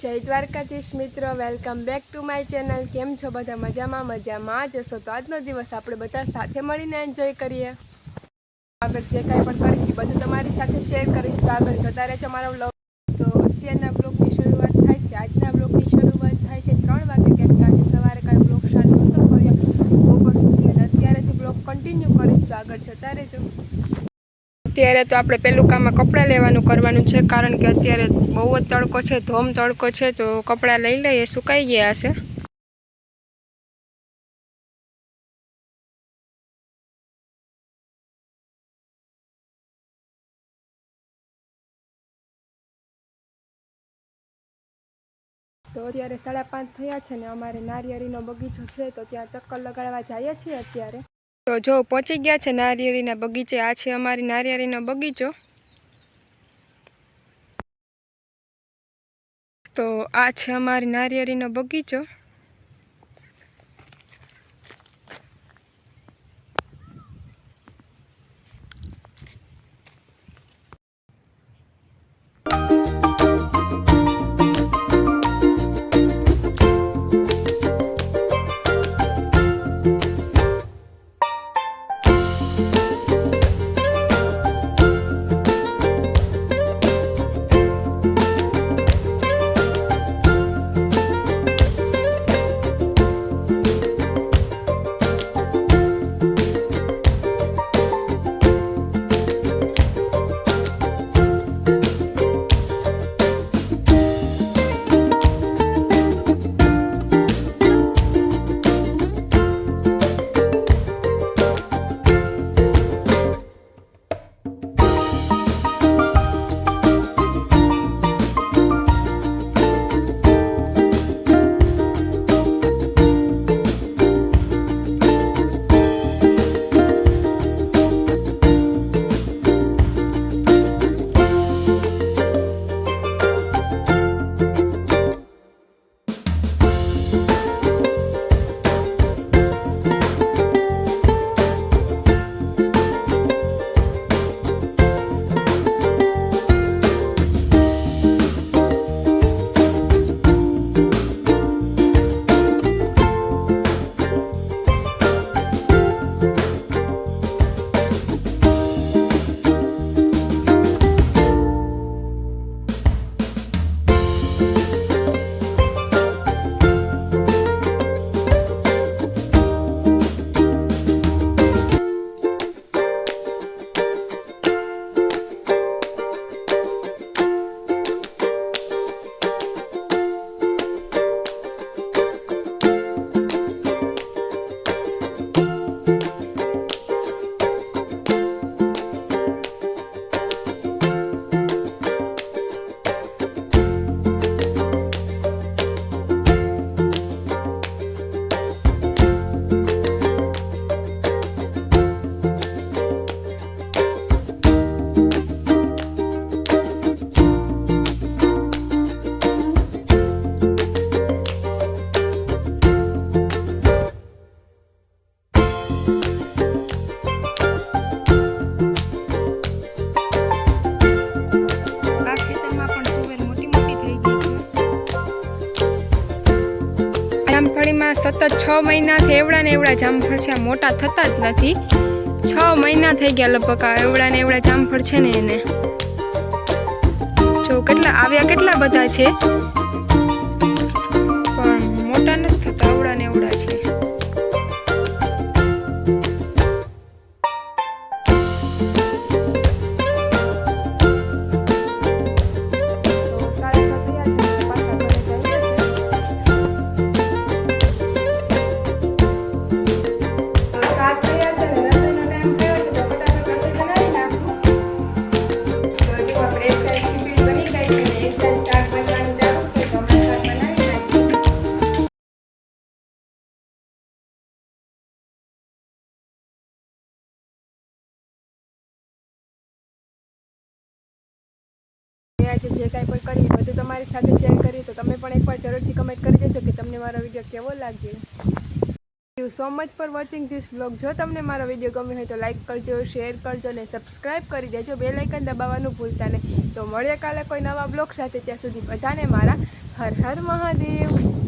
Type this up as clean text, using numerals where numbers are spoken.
જય દ્વારકાધીશ મિત્રો, welcome back to my channel. કેમ છો બધા? મજામાં જશો તો આજનો દિવસ આપણે બધા સાથે મળીને એન્જોય કરીએ। આગળ જે કાંઈ પણ કરીશ બધું તમારી સાથે શેર કરીશ, તો આગળ જતા રહેજો મારો વ્લોગ। તો અત્યારના બ્લોગની શરૂઆત થાય છે, આજના બ્લોગની શરૂઆત થાય છે 3 વાગે, કેમ કે આજે સવારે કાંઈ બ્લોગ સ્ટાર્ટ નહોતો કર્યો બપોર સુધી, અને અત્યારેથી બ્લોગ કન્ટિન્યુ કરીશ, તો આગળ જતા રહેજો। અત્યારે તો આપણે પેલું કામ કપડાં લેવાનું કરવાનું છે, કારણ કે અત્યારે બહુ જ તડકો છે, ધોમ તડકો છે, તો કપડાં લઈ લઈએ, સુકાઈ ગયા હશે। તો અત્યારે 5:30 થયા છે ને અમારે નારિયેળીનો બગીચો છે, તો ત્યાં ચક્કર લગાડવા જઈએ છીએ અત્યારે। તો જો પહોંચી ગયા છે નારિયેળીના બગીચે। આ છે અમારી નારિયેળીનો બગીચો। તો આ છે અમારી નારિયેળીનો બગીચો। જામફળીમાં સતત 6 મહિનાથી એવડા ને એવડા જામફળ છે, મોટા થતા જ નથી। 6 મહિના થઈ ગયા લગભગ આ એવડા ને એવડા જામફળ છે ને એને। જો કેટલા આવ્યા, કેટલા બધા છે, પણ મોટા નથી થતા, એવડા ને એવડા છે। આજે જે કાંઈ પણ કરી બધું તમારી સાથે શેર કરી, તો તમે પણ એકવાર જરૂરથી કમેન્ટ કરી દેજો કે તમને મારો વિડીયો કેવો લાગ્યો। Thank you so much for watching this vlog. જો તમને મારો વિડીયો ગમ્યો હોય તો લાઇક કરજો, શેર કરજો અને સબસ્ક્રાઈબ કરી દેજો, બેલ આઇકન દબાવવાનું ભૂલતા નહીં। તો મળીએ કાલે કોઈ નવા બ્લોગ સાથે, ત્યાં સુધી બધાને મારા હર હર મહાદેવ.